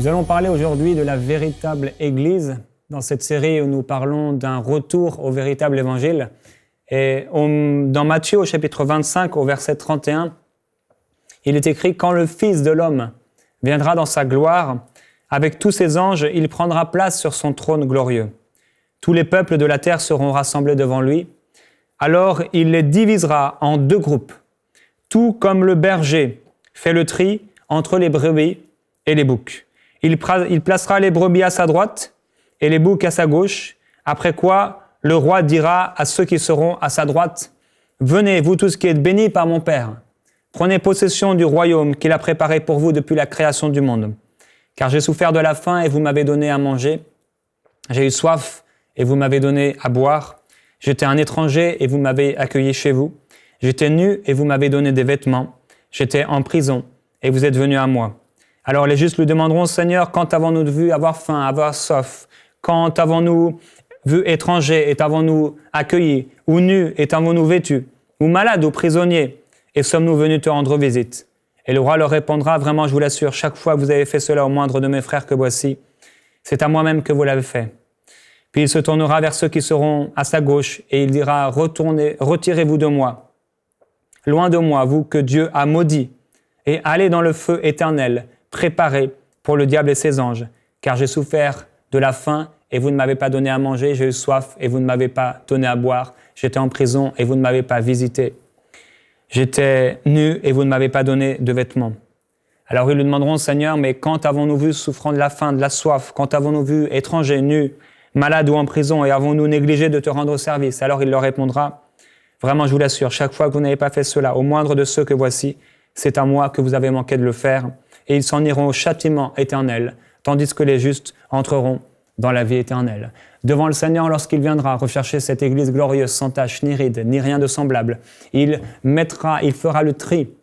Nous allons parler aujourd'hui de la véritable Église, dans cette série où nous parlons d'un retour au véritable Évangile. Et dans Matthieu au chapitre 25, au verset 31, il est écrit « Quand le Fils de l'homme viendra dans sa gloire, avec tous ses anges, il prendra place sur son trône glorieux. Tous les peuples de la terre seront rassemblés devant lui. Alors il les divisera en deux groupes, tout comme le berger fait le tri entre les brebis et les boucs. Il placera les brebis à sa droite et les boucs à sa gauche, après quoi le roi dira à ceux qui seront à sa droite, « Venez, vous tous qui êtes bénis par mon Père, prenez possession du royaume qu'il a préparé pour vous depuis la création du monde. Car j'ai souffert de la faim et vous m'avez donné à manger. J'ai eu soif et vous m'avez donné à boire. J'étais un étranger et vous m'avez accueilli chez vous. J'étais nu et vous m'avez donné des vêtements. J'étais en prison et vous êtes venus à moi. » Alors les justes lui demanderont, « Seigneur, quand avons-nous vu avoir faim, avoir soif? Quand avons-nous vu étranger et t'avons-nous accueilli? Ou nu et t'avons-nous vêtu? Ou malade ou prisonnier et sommes-nous venus te rendre visite ?» Et le roi leur répondra, « Vraiment, je vous l'assure, chaque fois que vous avez fait cela au moindre de mes frères que voici, c'est à moi-même que vous l'avez fait. » Puis il se tournera vers ceux qui seront à sa gauche et il dira, « Retirez-vous de moi, loin de moi, vous que Dieu a maudit, et allez dans le feu éternel, préparé pour le diable et ses anges, car j'ai souffert de la faim et vous ne m'avez pas donné à manger, j'ai eu soif et vous ne m'avez pas donné à boire, j'étais en prison et vous ne m'avez pas visité. J'étais nu et vous ne m'avez pas donné de vêtements. » Alors ils lui demanderont, « Seigneur, mais quand avons-nous vu souffrant de la faim, de la soif? Quand avons-nous vu étranger, nu, malade ou en prison et avons-nous négligé de te rendre service ?» Alors il leur répondra, « Vraiment, je vous l'assure, chaque fois que vous n'avez pas fait cela, au moindre de ceux que voici, c'est à moi que vous avez manqué de le faire. » Et ils s'en iront au châtiment éternel, tandis que les justes entreront dans la vie éternelle. Devant le Seigneur, lorsqu'il viendra rechercher cette Église glorieuse, sans tache, ni ride, ni rien de semblable, il fera le tri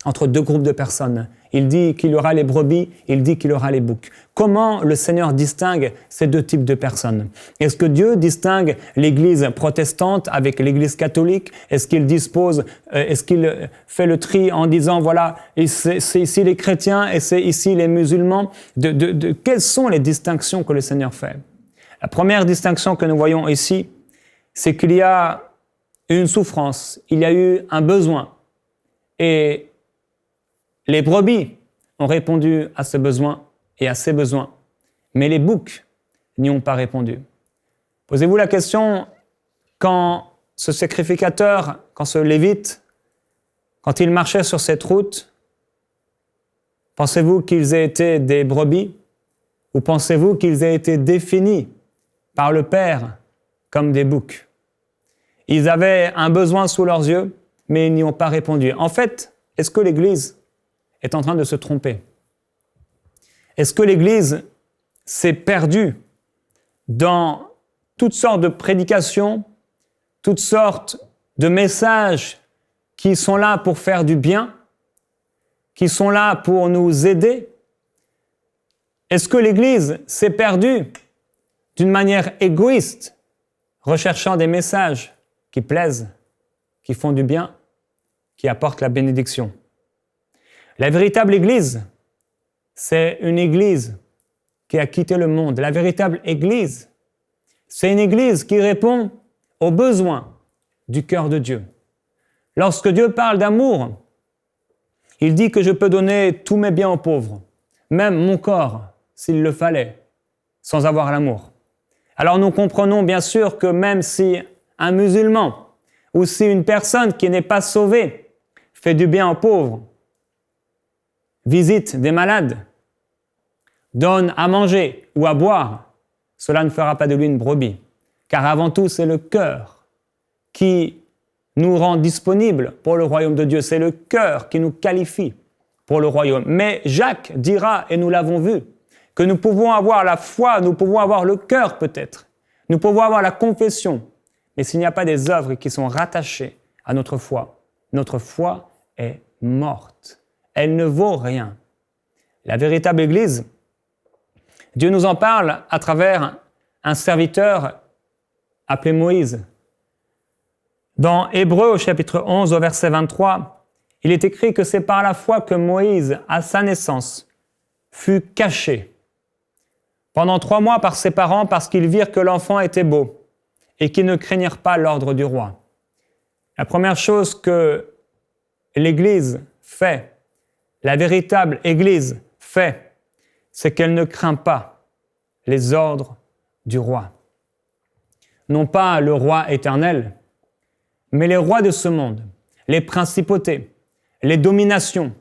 entre deux groupes de personnes. Il dit qu'il y aura les brebis, il dit qu'il y aura les boucs. Comment le Seigneur distingue ces deux types de personnes? Est-ce que Dieu distingue l'Église protestante avec l'Église catholique? Est-ce qu'il fait le tri en disant, voilà, c'est ici les chrétiens et c'est ici les musulmans? Quelles sont les distinctions que le Seigneur fait? La première distinction que nous voyons ici, c'est qu'il y a une souffrance, il y a eu un besoin. Et les brebis ont répondu à ce besoin et à ces besoins, mais les boucs n'y ont pas répondu. Posez-vous la question, quand ce sacrificateur, quand ce lévite, quand il marchait sur cette route, pensez-vous qu'ils aient été des brebis ou pensez-vous qu'ils aient été définis par le Père comme des boucs? Ils avaient un besoin sous leurs yeux, mais ils n'y ont pas répondu. En fait, est-ce que l'Église est en train de se tromper? Est-ce que l'Église s'est perdue dans toutes sortes de prédications, toutes sortes de messages qui sont là pour faire du bien, qui sont là pour nous aider? Est-ce que l'Église s'est perdue d'une manière égoïste, recherchant des messages qui plaisent, qui font du bien, qui apportent la bénédiction? La véritable Église, c'est une Église qui a quitté le monde. La véritable Église, c'est une Église qui répond aux besoins du cœur de Dieu. Lorsque Dieu parle d'amour, il dit que je peux donner tous mes biens aux pauvres, même mon corps, s'il le fallait, sans avoir l'amour. Alors nous comprenons bien sûr que même si un musulman ou si une personne qui n'est pas sauvée fait du bien aux pauvres, visite des malades, donne à manger ou à boire, cela ne fera pas de lui une brebis. Car avant tout, c'est le cœur qui nous rend disponibles pour le royaume de Dieu. C'est le cœur qui nous qualifie pour le royaume. Mais Jacques dira, et nous l'avons vu, que nous pouvons avoir la foi, nous pouvons avoir le cœur peut-être, nous pouvons avoir la confession, mais s'il n'y a pas des œuvres qui sont rattachées à notre foi est morte. Elle ne vaut rien. La véritable Église, Dieu nous en parle à travers un serviteur appelé Moïse. Dans Hébreux, au chapitre 11, au verset 23, il est écrit que c'est par la foi que Moïse, à sa naissance, fut caché pendant 3 mois par ses parents parce qu'ils virent que l'enfant était beau et qu'ils ne craignirent pas l'ordre du roi. La première chose que l'Église fait, la véritable Église fait, c'est qu'elle ne craint pas les ordres du roi. Non pas le roi éternel, mais les rois de ce monde, les principautés, les dominations,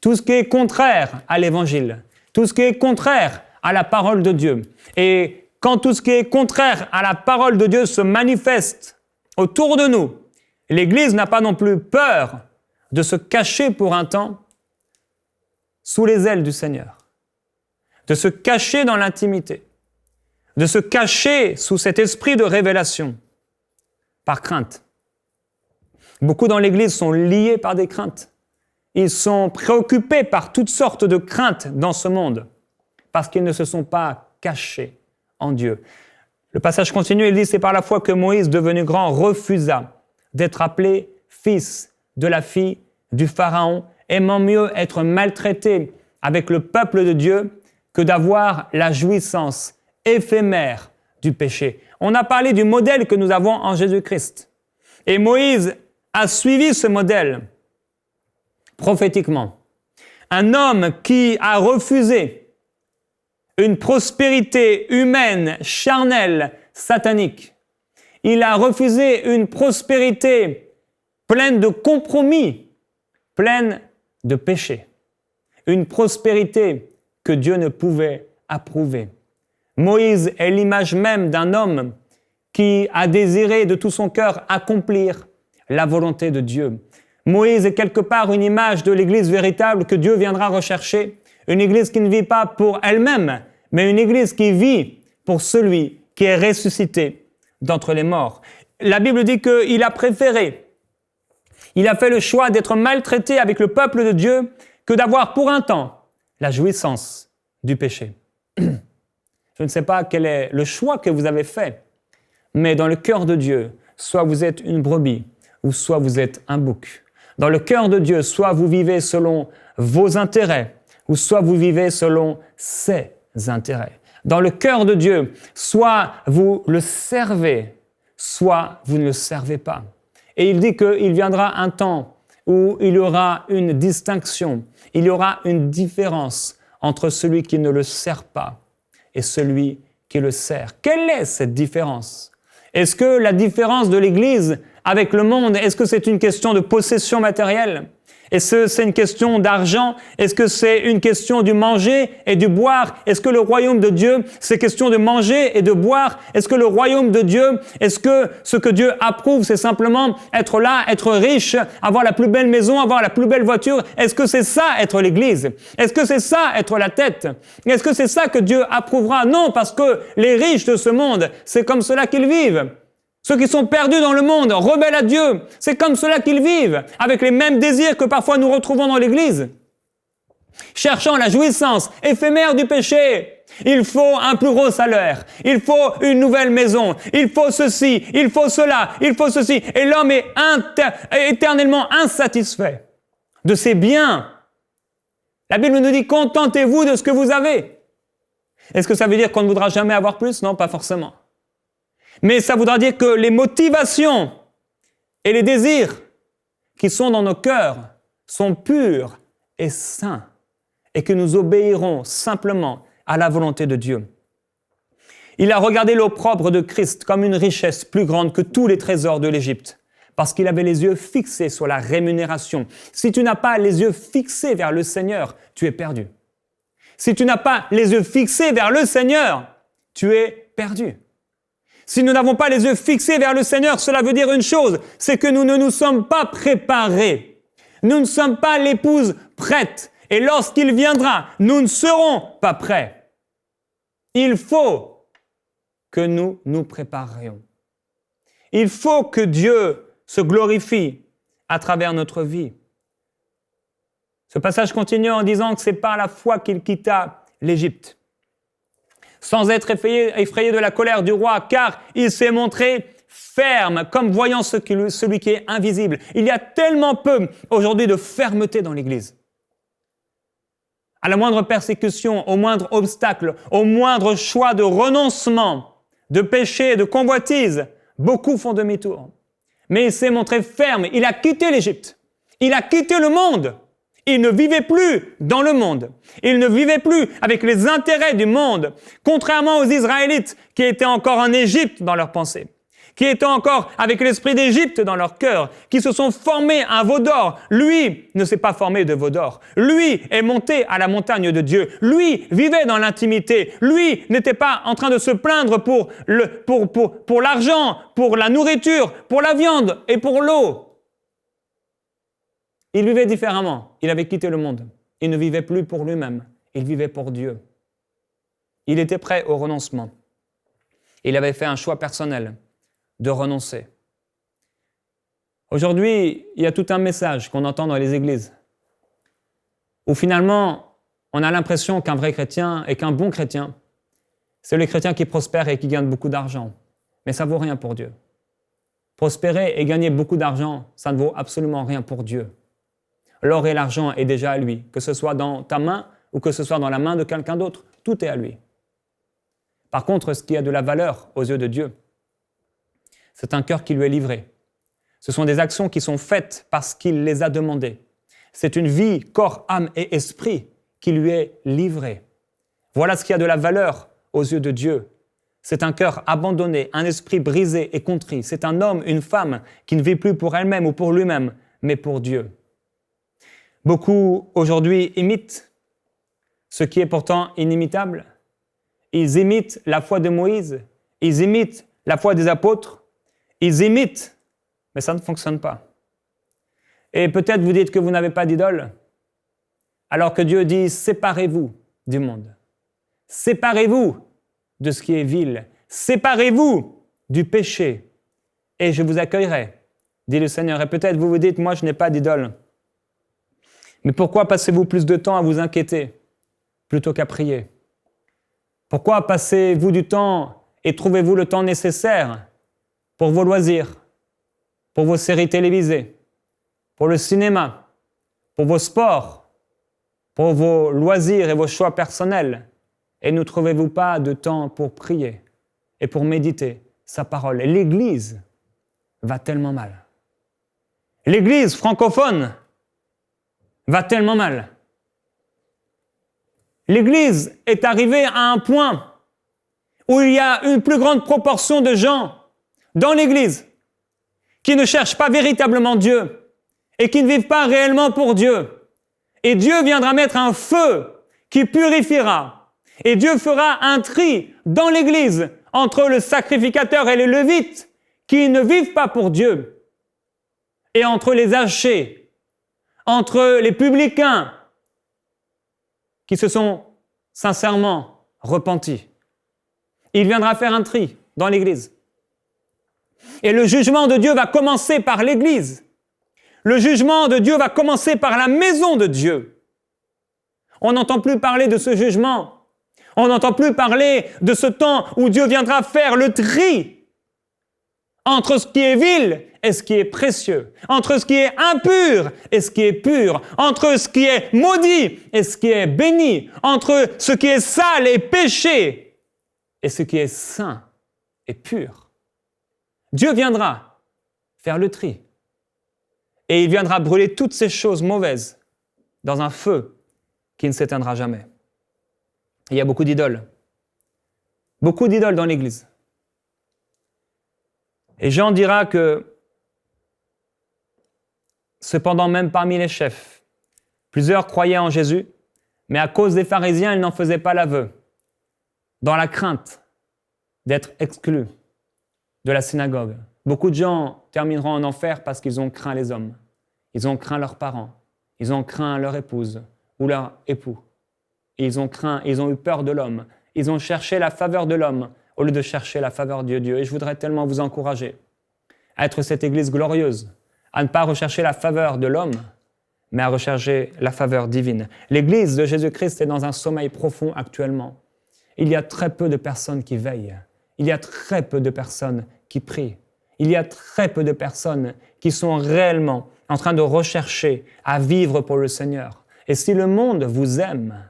tout ce qui est contraire à l'Évangile, tout ce qui est contraire à la parole de Dieu. Et quand tout ce qui est contraire à la parole de Dieu se manifeste autour de nous, l'Église n'a pas non plus peur de se cacher pour un temps sous les ailes du Seigneur, de se cacher dans l'intimité, de se cacher sous cet esprit de révélation, par crainte. Beaucoup dans l'Église sont liés par des craintes. Ils sont préoccupés par toutes sortes de craintes dans ce monde, parce qu'ils ne se sont pas cachés en Dieu. Le passage continue, il dit, c'est par la foi que Moïse, devenu grand, refusa d'être appelé fils de la fille du Pharaon, aimant mieux être maltraité avec le peuple de Dieu que d'avoir la jouissance éphémère du péché. On a parlé du modèle que nous avons en Jésus-Christ. Et Moïse a suivi ce modèle prophétiquement. Un homme qui a refusé une prospérité humaine, charnelle, satanique. Il a refusé une prospérité pleine de compromis, pleine de péchés. Une prospérité que Dieu ne pouvait approuver. Moïse est l'image même d'un homme qui a désiré de tout son cœur accomplir la volonté de Dieu. Moïse est quelque part une image de l'Église véritable que Dieu viendra rechercher. Une Église qui ne vit pas pour elle-même, mais une Église qui vit pour celui qui est ressuscité d'entre les morts. La Bible dit qu'il a préféré, il a fait le choix d'être maltraité avec le peuple de Dieu que d'avoir pour un temps la jouissance du péché. Je ne sais pas quel est le choix que vous avez fait, mais dans le cœur de Dieu, soit vous êtes une brebis, ou soit vous êtes un bouc. Dans le cœur de Dieu, soit vous vivez selon vos intérêts, ou soit vous vivez selon ses intérêts. Dans le cœur de Dieu, soit vous le servez, soit vous ne le servez pas. Et il dit qu'il viendra un temps où il y aura une distinction, il y aura une différence entre celui qui ne le sert pas et celui qui le sert. Quelle est cette différence? Est-ce que la différence de l'Église avec le monde, est-ce que c'est une question de possession matérielle? Est-ce que c'est une question d'argent? Est-ce que c'est une question du manger et du boire? Est-ce que le royaume de Dieu, c'est question de manger et de boire? Est-ce que le royaume de Dieu, est-ce que ce que Dieu approuve, c'est simplement être là, être riche, avoir la plus belle maison, avoir la plus belle voiture? Est-ce que c'est ça être l'Église? Est-ce que c'est ça être la tête? Est-ce que c'est ça que Dieu approuvera? Non, parce que les riches de ce monde, c'est comme cela qu'ils vivent. Ceux qui sont perdus dans le monde, rebelles à Dieu, c'est comme cela qu'ils vivent, avec les mêmes désirs que parfois nous retrouvons dans l'Église. Cherchant la jouissance éphémère du péché, il faut un plus gros salaire, il faut une nouvelle maison, il faut ceci, il faut cela, il faut ceci. Et l'homme est éternellement insatisfait de ses biens. La Bible nous dit, contentez-vous de ce que vous avez. Est-ce que ça veut dire qu'on ne voudra jamais avoir plus? Non, pas forcément. Mais ça voudra dire que les motivations et les désirs qui sont dans nos cœurs sont purs et saints et que nous obéirons simplement à la volonté de Dieu. Il a regardé l'opprobre de Christ comme une richesse plus grande que tous les trésors de l'Égypte parce qu'il avait les yeux fixés sur la rémunération. Si tu n'as pas les yeux fixés vers le Seigneur, tu es perdu. Si tu n'as pas les yeux fixés vers le Seigneur, tu es perdu. Si nous n'avons pas les yeux fixés vers le Seigneur, cela veut dire une chose, c'est que nous ne nous sommes pas préparés. Nous ne sommes pas l'épouse prête. Et lorsqu'il viendra, nous ne serons pas prêts. Il faut que nous nous préparions. Il faut que Dieu se glorifie à travers notre vie. Ce passage continue en disant que c'est par la foi qu'il quitta l'Égypte, sans être effrayé de la colère du roi, car il s'est montré ferme, comme voyant celui qui est invisible. Il y a tellement peu aujourd'hui de fermeté dans l'Église. à la moindre persécution, au moindre obstacle, au moindre choix de renoncement, de péché, de convoitise, beaucoup font demi-tour. Mais il s'est montré ferme, il a quitté l'Égypte, il a quitté le monde. Il ne vivait plus dans le monde. Il ne vivait plus avec les intérêts du monde, contrairement aux Israélites qui étaient encore en Égypte dans leurs pensées, qui étaient encore avec l'esprit d'Égypte dans leur cœur, qui se sont formés un veau d'or. Lui ne s'est pas formé de veau d'or. Lui est monté à la montagne de Dieu. Lui vivait dans l'intimité. Lui n'était pas en train de se plaindre pour l'argent, pour la nourriture, pour la viande et pour l'eau. Il vivait différemment. Il avait quitté le monde. Il ne vivait plus pour lui-même. Il vivait pour Dieu. Il était prêt au renoncement. Il avait fait un choix personnel de renoncer. Aujourd'hui, il y a tout un message qu'on entend dans les églises où finalement, on a l'impression qu'un vrai chrétien et qu'un bon chrétien, c'est le chrétien qui prospère et qui gagne beaucoup d'argent. Mais ça ne vaut rien pour Dieu. Prospérer et gagner beaucoup d'argent, ça ne vaut absolument rien pour Dieu. L'or et l'argent est déjà à lui, que ce soit dans ta main ou que ce soit dans la main de quelqu'un d'autre, tout est à lui. Par contre, ce qui a de la valeur aux yeux de Dieu, c'est un cœur qui lui est livré. Ce sont des actions qui sont faites parce qu'il les a demandées. C'est une vie, corps, âme et esprit qui lui est livrée. Voilà ce qui a de la valeur aux yeux de Dieu. C'est un cœur abandonné, un esprit brisé et contrit. C'est un homme, une femme qui ne vit plus pour elle-même ou pour lui-même, mais pour Dieu. Beaucoup aujourd'hui imitent ce qui est pourtant inimitable. Ils imitent la foi de Moïse, ils imitent la foi des apôtres, ils imitent, mais ça ne fonctionne pas. Et peut-être vous dites que vous n'avez pas d'idole, alors que Dieu dit « séparez-vous du monde, séparez-vous de ce qui est vil, séparez-vous du péché, et je vous accueillerai, dit le Seigneur. » Et peut-être vous vous dites « moi je n'ai pas d'idole ». Mais pourquoi passez-vous plus de temps à vous inquiéter plutôt qu'à prier? Pourquoi passez-vous du temps et trouvez-vous le temps nécessaire pour vos loisirs, pour vos séries télévisées, pour le cinéma, pour vos sports, pour vos loisirs et vos choix personnels? Et ne trouvez-vous pas de temps pour prier et pour méditer sa parole? Et l'Église va tellement mal. L'Église francophone va tellement mal. L'Église est arrivée à un point où il y a une plus grande proportion de gens dans l'Église qui ne cherchent pas véritablement Dieu et qui ne vivent pas réellement pour Dieu. Et Dieu viendra mettre un feu qui purifiera. Et Dieu fera un tri dans l'Église entre le sacrificateur et les Lévites qui ne vivent pas pour Dieu et entre les hachés, entre les publicains qui se sont sincèrement repentis. Il viendra faire un tri dans l'Église. Et le jugement de Dieu va commencer par l'Église. Le jugement de Dieu va commencer par la maison de Dieu. On n'entend plus parler de ce jugement. On n'entend plus parler de ce temps où Dieu viendra faire le tri entre ce qui est vil et ce qui est précieux, entre ce qui est impur et ce qui est pur, entre ce qui est maudit et ce qui est béni, entre ce qui est sale et péché et ce qui est saint et pur. Dieu viendra faire le tri et il viendra brûler toutes ces choses mauvaises dans un feu qui ne s'éteindra jamais. Il y a beaucoup d'idoles dans l'Église. Et Jean dira que, cependant même parmi les chefs, plusieurs croyaient en Jésus, mais à cause des pharisiens, ils n'en faisaient pas l'aveu, dans la crainte d'être exclus de la synagogue. Beaucoup de gens termineront en enfer parce qu'ils ont craint les hommes, ils ont craint leurs parents, ils ont craint leur épouse ou leur époux. Ils ont eu peur de l'homme, ils ont cherché la faveur de l'homme au lieu de chercher la faveur de Dieu. Et je voudrais tellement vous encourager à être cette Église glorieuse, à ne pas rechercher la faveur de l'homme, mais à rechercher la faveur divine. L'Église de Jésus-Christ est dans un sommeil profond actuellement. Il y a très peu de personnes qui veillent. Il y a très peu de personnes qui prient. Il y a très peu de personnes qui sont réellement en train de rechercher à vivre pour le Seigneur. Et si le monde vous aime,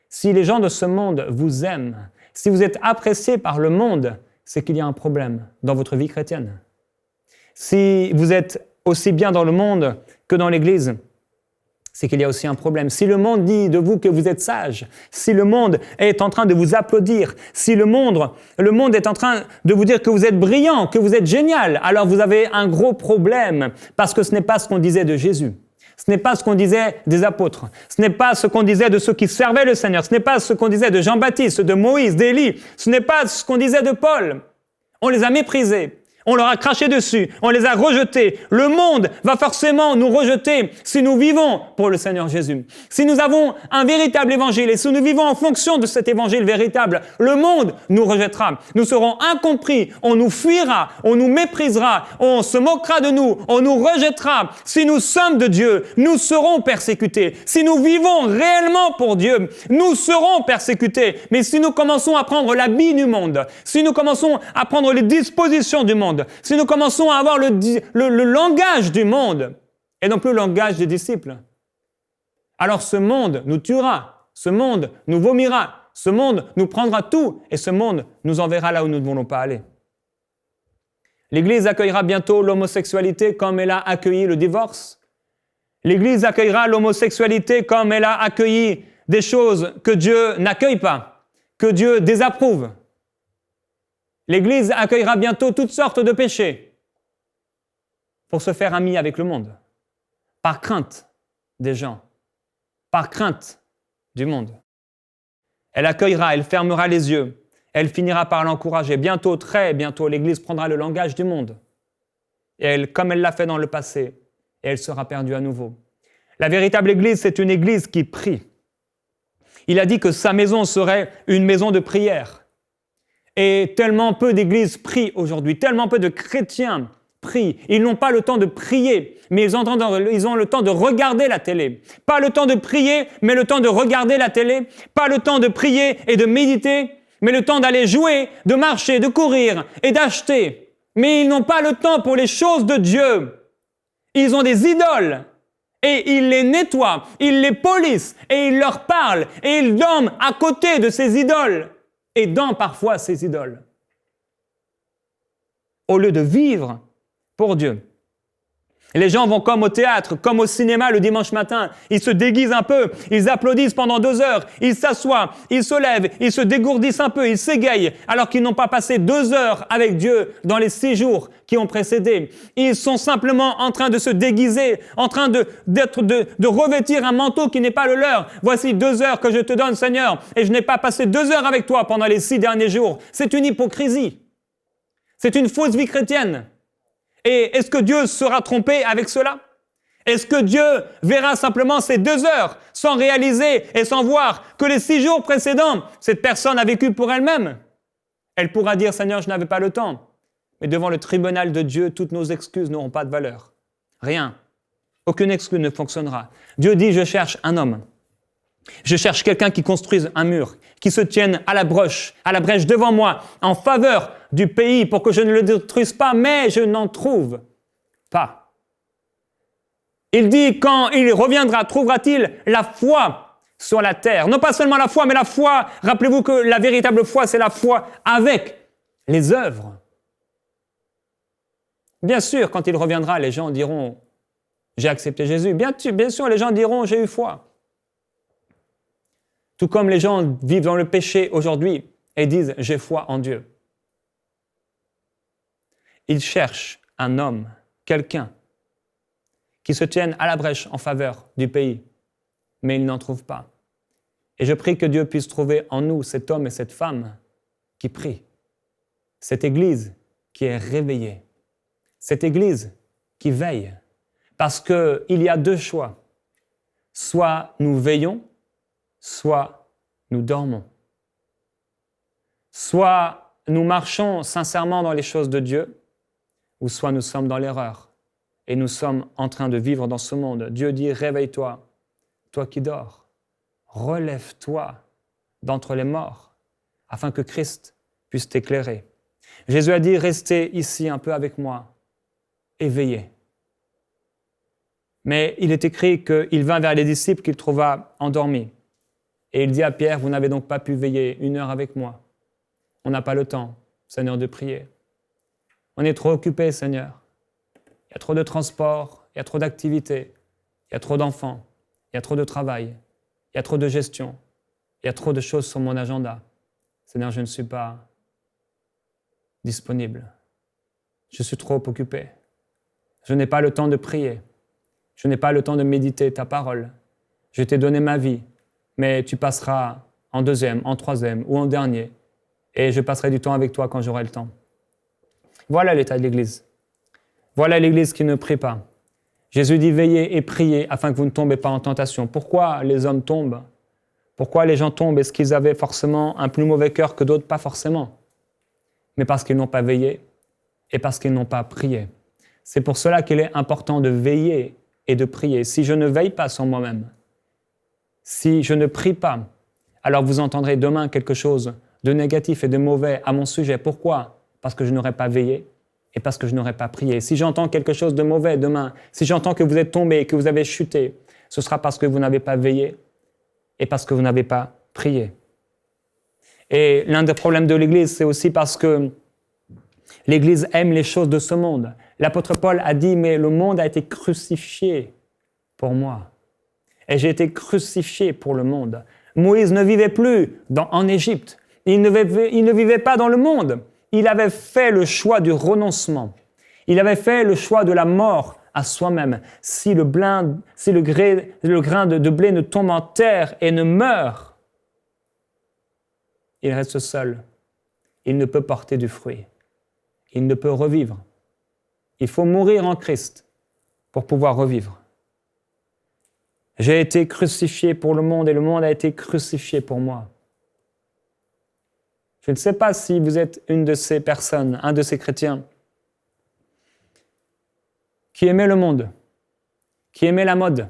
Si les gens de ce monde vous aiment, si vous êtes apprécié par le monde, c'est qu'il y a un problème dans votre vie chrétienne. Si vous êtes aussi bien dans le monde que dans l'Église, c'est qu'il y a aussi un problème. Si le monde dit de vous que vous êtes sage, si le monde est en train de vous applaudir, si le monde est en train de vous dire que vous êtes brillant, que vous êtes génial, alors vous avez un gros problème parce que ce n'est pas ce qu'on disait de Jésus. Ce n'est pas ce qu'on disait des apôtres. Ce n'est pas ce qu'on disait de ceux qui servaient le Seigneur. Ce n'est pas ce qu'on disait de Jean-Baptiste, de Moïse, d'Élie. Ce n'est pas ce qu'on disait de Paul. On les a méprisés. On leur a craché dessus, on les a rejetés. Le monde va forcément nous rejeter si nous vivons pour le Seigneur Jésus. Si nous avons un véritable évangile et si nous vivons en fonction de cet évangile véritable, le monde nous rejettera. Nous serons incompris, on nous fuira, on nous méprisera, on se moquera de nous, on nous rejettera. Si nous sommes de Dieu, nous serons persécutés. Si nous vivons réellement pour Dieu, nous serons persécutés. Mais si nous commençons à prendre l'habit du monde, si nous commençons à prendre les dispositions du monde, si nous commençons à avoir le langage du monde et non plus le langage des disciples, alors ce monde nous tuera, ce monde nous vomira, ce monde nous prendra tout et ce monde nous enverra là où nous ne voulons pas aller. L'Église accueillera bientôt l'homosexualité comme elle a accueilli le divorce. L'Église accueillera l'homosexualité comme elle a accueilli des choses que Dieu n'accueille pas, que Dieu désapprouve. L'Église accueillera bientôt toutes sortes de péchés pour se faire ami avec le monde, par crainte des gens, par crainte du monde. Elle accueillera, elle fermera les yeux, elle finira par l'encourager. Bientôt, très bientôt, l'Église prendra le langage du monde. Et elle, comme elle l'a fait dans le passé, et elle sera perdue à nouveau. La véritable Église, c'est une Église qui prie. Il a dit que sa maison serait une maison de prière. Et tellement peu d'églises prient aujourd'hui, tellement peu de chrétiens prient. Ils n'ont pas le temps de prier, mais ils ont le temps de regarder la télé. Pas le temps de prier, mais le temps de regarder la télé. Pas le temps de prier et de méditer, mais le temps d'aller jouer, de marcher, de courir et d'acheter. Mais ils n'ont pas le temps pour les choses de Dieu. Ils ont des idoles. Et ils les nettoient, ils les polissent, et ils leur parlent, et ils dorment à côté de ces idoles. Et dans parfois ces idoles. Au lieu de vivre pour Dieu. Les gens vont comme au théâtre, comme au cinéma le dimanche matin. Ils se déguisent un peu, ils applaudissent pendant 2 heures, ils s'assoient, ils se lèvent, ils se dégourdissent un peu, ils s'égayent, alors qu'ils n'ont pas passé 2 heures avec Dieu dans les 6 jours qui ont précédé. Ils sont simplement en train de se déguiser, en train de revêtir un manteau qui n'est pas le leur. Voici 2 heures que je te donne, Seigneur, et je n'ai pas passé 2 heures avec toi pendant les 6 derniers jours. C'est une hypocrisie. C'est une fausse vie chrétienne. Et est-ce que Dieu sera trompé avec cela? Est-ce que Dieu verra simplement ces 2 heures sans réaliser et sans voir que les 6 jours précédents, cette personne a vécu pour elle-même? Elle pourra dire, Seigneur, je n'avais pas le temps. Mais devant le tribunal de Dieu, toutes nos excuses n'auront pas de valeur. Rien. Aucune excuse ne fonctionnera. Dieu dit, je cherche un homme. Je cherche quelqu'un qui construise un mur, qui se tienne à la brèche devant moi, en faveur du pays pour que je ne le détruise pas, mais je n'en trouve pas. Il dit, quand il reviendra, trouvera-t-il la foi sur la terre? Non pas seulement la foi, mais la foi, rappelez-vous que la véritable foi, c'est la foi avec les œuvres. Bien sûr, quand il reviendra, les gens diront, j'ai accepté Jésus. Bien sûr, les gens diront, j'ai eu foi. Tout comme les gens vivent dans le péché aujourd'hui et disent « j'ai foi en Dieu ». Ils cherchent un homme, quelqu'un, qui se tienne à la brèche en faveur du pays, mais ils n'en trouvent pas. Et je prie que Dieu puisse trouver en nous cet homme et cette femme qui prient, cette Église qui est réveillée, cette Église qui veille, parce qu'il y a 2 choix. Soit nous veillons, soit nous dormons. Soit nous marchons sincèrement dans les choses de Dieu, ou soit nous sommes dans l'erreur et nous sommes en train de vivre dans ce monde. Dieu dit, réveille-toi, toi qui dors, relève-toi d'entre les morts, afin que Christ puisse t'éclairer. Jésus a dit, restez ici un peu avec moi, éveillés. Mais il est écrit qu'il vint vers les disciples qu'il trouva endormis. Et il dit à Pierre, vous n'avez donc pas pu veiller 1 heure avec moi. On n'a pas le temps, Seigneur, de prier. On est trop occupé, Seigneur. Il y a trop de transport, il y a trop d'activités, il y a trop d'enfants, il y a trop de travail, il y a trop de gestion, il y a trop de choses sur mon agenda. Seigneur, je ne suis pas disponible. Je suis trop occupé. Je n'ai pas le temps de prier. Je n'ai pas le temps de méditer ta parole. Je t'ai donné ma vie, mais tu passeras en 2e, en 3e ou en dernier, et je passerai du temps avec toi quand j'aurai le temps. Voilà l'état de l'Église. Voilà l'Église qui ne prie pas. Jésus dit, veillez et priez afin que vous ne tombez pas en tentation. Pourquoi les hommes tombent? Pourquoi les gens tombent? Est-ce qu'ils avaient forcément un plus mauvais cœur que d'autres? Pas forcément. Mais parce qu'ils n'ont pas veillé et parce qu'ils n'ont pas prié. C'est pour cela qu'il est important de veiller et de prier. Si je ne veille pas sur moi-même, si je ne prie pas, alors vous entendrez demain quelque chose de négatif et de mauvais à mon sujet. Pourquoi? Parce que je n'aurai pas veillé et parce que je n'aurai pas prié. Si j'entends quelque chose de mauvais demain, si j'entends que vous êtes tombé, que vous avez chuté, ce sera parce que vous n'avez pas veillé et parce que vous n'avez pas prié. Et l'un des problèmes de l'Église, c'est aussi parce que l'Église aime les choses de ce monde. L'apôtre Paul a dit, mais le monde a été crucifié pour moi. Et j'ai été crucifié pour le monde. Moïse ne vivait plus en Égypte. Il ne vivait pas dans le monde. Il avait fait le choix du renoncement. Il avait fait le choix de la mort à soi-même. Si le grain de blé ne tombe en terre et ne meurt, il reste seul. Il ne peut porter du fruit. Il ne peut revivre. Il faut mourir en Christ pour pouvoir revivre. J'ai été crucifié pour le monde et le monde a été crucifié pour moi. Je ne sais pas si vous êtes une de ces personnes, un de ces chrétiens qui aimait le monde, qui aimait la mode,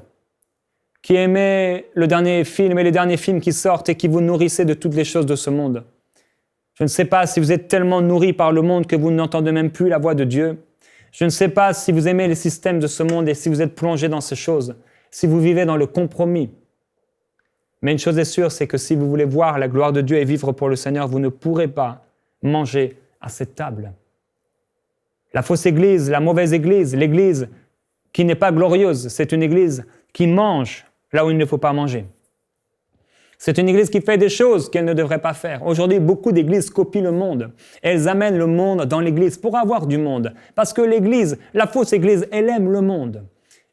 qui aimait le dernier film et les derniers films qui sortent et qui vous nourrissaient de toutes les choses de ce monde. Je ne sais pas si vous êtes tellement nourri par le monde que vous n'entendez même plus la voix de Dieu. Je ne sais pas si vous aimez les systèmes de ce monde et si vous êtes plongé dans ces choses, si vous vivez dans le compromis. Mais une chose est sûre, c'est que si vous voulez voir la gloire de Dieu et vivre pour le Seigneur, vous ne pourrez pas manger à cette table. La fausse église, la mauvaise église, l'église qui n'est pas glorieuse, c'est une église qui mange là où il ne faut pas manger. C'est une église qui fait des choses qu'elle ne devrait pas faire. Aujourd'hui, beaucoup d'églises copient le monde. Elles amènent le monde dans l'église pour avoir du monde. Parce que l'église, la fausse église, elle aime le monde.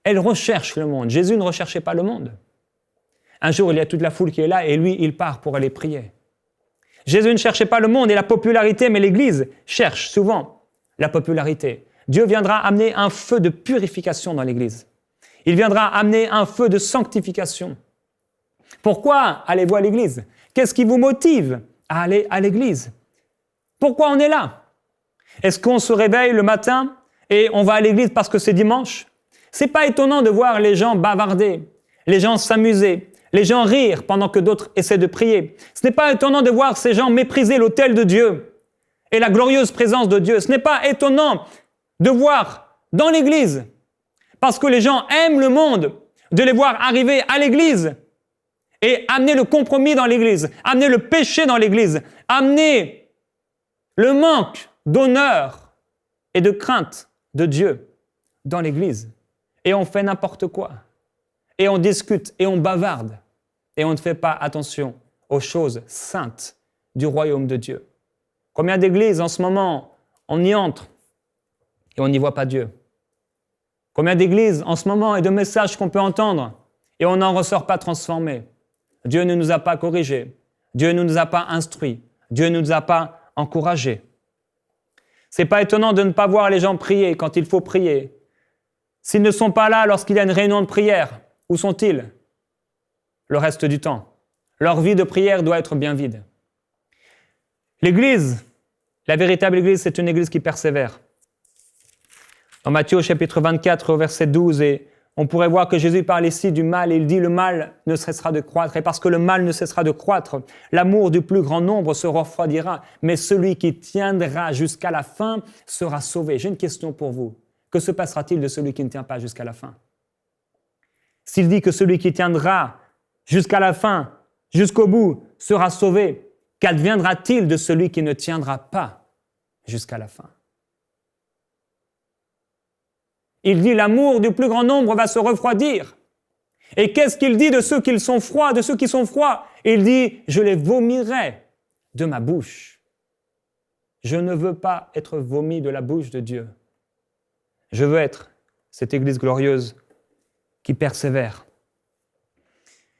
Elle recherche le monde. Jésus ne recherchait pas le monde. Un jour, il y a toute la foule qui est là et lui, il part pour aller prier. Jésus ne cherchait pas le monde et la popularité, mais l'église cherche souvent la popularité. Dieu viendra amener un feu de purification dans l'église. Il viendra amener un feu de sanctification. Pourquoi allez-vous à l'église? Qu'est-ce qui vous motive à aller à l'église? Pourquoi on est là? Est-ce qu'on se réveille le matin et on va à l'église parce que c'est dimanche? C'est pas étonnant de voir les gens bavarder, les gens s'amuser, les gens rire pendant que d'autres essaient de prier. Ce n'est pas étonnant de voir ces gens mépriser l'autel de Dieu et la glorieuse présence de Dieu. Ce n'est pas étonnant de voir dans l'église, parce que les gens aiment le monde, de les voir arriver à l'église et amener le compromis dans l'église, amener le péché dans l'église, amener le manque d'honneur et de crainte de Dieu dans l'église. Et on fait n'importe quoi. Et on discute et on bavarde. Et on ne fait pas attention aux choses saintes du royaume de Dieu. Combien d'églises en ce moment, on y entre et on n'y voit pas Dieu? Combien d'églises en ce moment et de messages qu'on peut entendre et on n'en ressort pas transformé? Dieu ne nous a pas corrigés. Dieu ne nous a pas instruits. Dieu ne nous a pas encouragés. C'est pas étonnant de ne pas voir les gens prier quand il faut prier. S'ils ne sont pas là lorsqu'il y a une réunion de prière, où sont-ils le reste du temps? Leur vie de prière doit être bien vide. L'église, la véritable église, c'est une église qui persévère. Dans Matthieu chapitre 24, au verset 12, et on pourrait voir que Jésus parle ici du mal et il dit le mal ne cessera de croître. Et parce que le mal ne cessera de croître, l'amour du plus grand nombre se refroidira. Mais celui qui tiendra jusqu'à la fin sera sauvé. J'ai une question pour vous. Que se passera-t-il de celui qui ne tient pas jusqu'à la fin? S'il dit que celui qui tiendra jusqu'à la fin, jusqu'au bout sera sauvé. Qu'adviendra-t-il de celui qui ne tiendra pas jusqu'à la fin? Il dit, l'amour du plus grand nombre va se refroidir. Et qu'est-ce qu'il dit de ceux qui sont froids, de ceux qui sont froids? Il dit, je les vomirai de ma bouche. Je ne veux pas être vomi de la bouche de Dieu. Je veux être cette Église glorieuse qui persévère.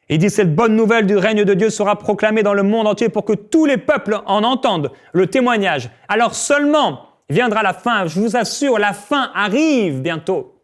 Il dit, cette bonne nouvelle du règne de Dieu sera proclamée dans le monde entier pour que tous les peuples en entendent le témoignage. Alors seulement viendra la fin. Je vous assure, la fin arrive bientôt.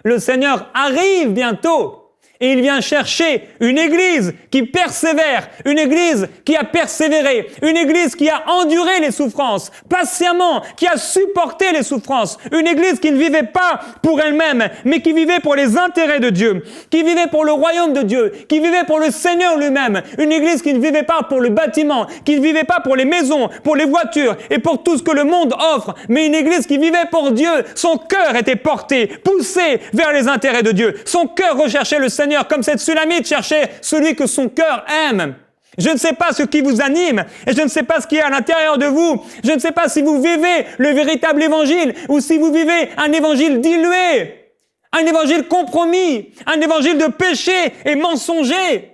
Le Seigneur arrive bientôt. Et il vient chercher une Église qui persévère, une Église qui a persévéré, une Église qui a enduré les souffrances, patiemment, qui a supporté les souffrances, une Église qui ne vivait pas pour elle-même, mais qui vivait pour les intérêts de Dieu, qui vivait pour le royaume de Dieu, qui vivait pour le Seigneur lui-même, une Église qui ne vivait pas pour le bâtiment, qui ne vivait pas pour les maisons, pour les voitures et pour tout ce que le monde offre, mais une Église qui vivait pour Dieu. Son cœur était porté, poussé vers les intérêts de Dieu. Son cœur recherchait le Seigneur comme cette Sulamite cherchait celui que son cœur aime. Je ne sais pas ce qui vous anime et je ne sais pas ce qui est à l'intérieur de vous. Je ne sais pas si vous vivez le véritable évangile ou si vous vivez un évangile dilué, un évangile compromis, un évangile de péché et mensonger.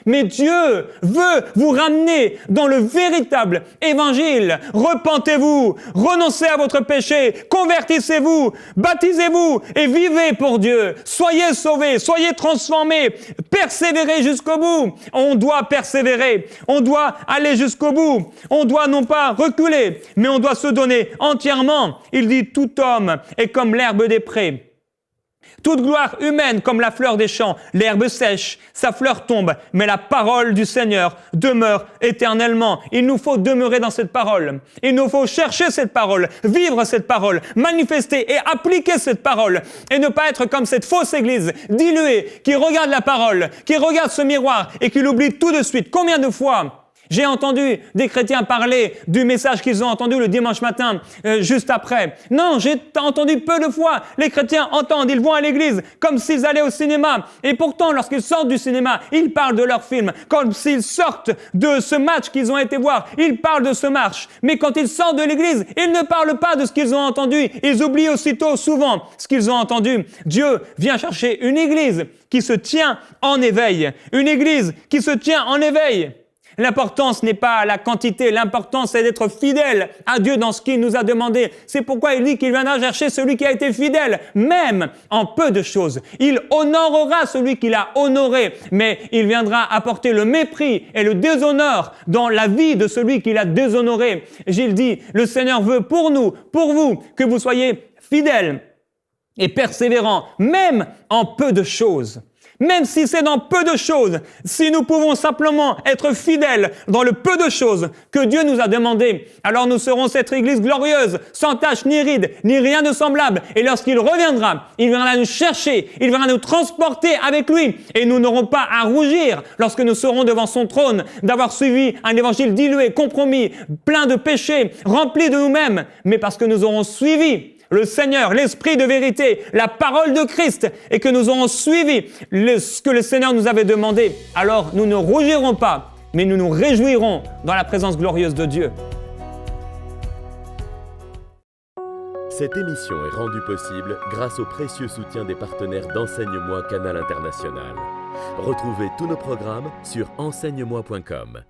Mais Dieu veut vous ramener dans le véritable évangile. Repentez-vous, renoncez à votre péché, convertissez-vous, baptisez-vous et vivez pour Dieu. Soyez sauvés, soyez transformés, persévérez jusqu'au bout. On doit persévérer, on doit aller jusqu'au bout. On doit non pas reculer, mais on doit se donner entièrement. Il dit, tout homme est comme l'herbe des prés. Toute gloire humaine comme la fleur des champs, l'herbe sèche, sa fleur tombe, mais la parole du Seigneur demeure éternellement. Il nous faut demeurer dans cette parole. Il nous faut chercher cette parole, vivre cette parole, manifester et appliquer cette parole et ne pas être comme cette fausse église diluée qui regarde la parole, qui regarde ce miroir et qui l'oublie tout de suite. Combien de fois j'ai entendu des chrétiens parler du message qu'ils ont entendu le dimanche matin, juste après. Non, j'ai entendu peu de fois. Les chrétiens entendent, ils vont à l'église comme s'ils allaient au cinéma. Et pourtant, lorsqu'ils sortent du cinéma, ils parlent de leur film. Comme s'ils sortent de ce match qu'ils ont été voir, ils parlent de ce match. Mais quand ils sortent de l'église, ils ne parlent pas de ce qu'ils ont entendu. Ils oublient aussitôt, souvent, ce qu'ils ont entendu. Dieu vient chercher une église qui se tient en éveil. Une église qui se tient en éveil. L'importance n'est pas la quantité, l'importance c'est d'être fidèle à Dieu dans ce qu'il nous a demandé. C'est pourquoi il dit qu'il viendra chercher celui qui a été fidèle, même en peu de choses. Il honorera celui qu'il a honoré, mais il viendra apporter le mépris et le déshonneur dans la vie de celui qu'il a déshonoré. Gilles dit, le Seigneur veut pour nous, pour vous, que vous soyez fidèles et persévérants, même en peu de choses. Même si c'est dans peu de choses, si nous pouvons simplement être fidèles dans le peu de choses que Dieu nous a demandé, alors nous serons cette Église glorieuse, sans tache ni ride, ni rien de semblable. Et lorsqu'il reviendra, il viendra nous chercher, il viendra nous transporter avec lui. Et nous n'aurons pas à rougir lorsque nous serons devant son trône d'avoir suivi un évangile dilué, compromis, plein de péchés, rempli de nous-mêmes, mais parce que nous aurons suivi le Seigneur, l'Esprit de vérité, la parole de Christ, et que nous aurons suivi ce que le Seigneur nous avait demandé, alors nous ne rougirons pas, mais nous nous réjouirons dans la présence glorieuse de Dieu. Cette émission est rendue possible grâce au précieux soutien des partenaires d'Enseigne-moi Canal International. Retrouvez tous nos programmes sur enseigne-moi.com.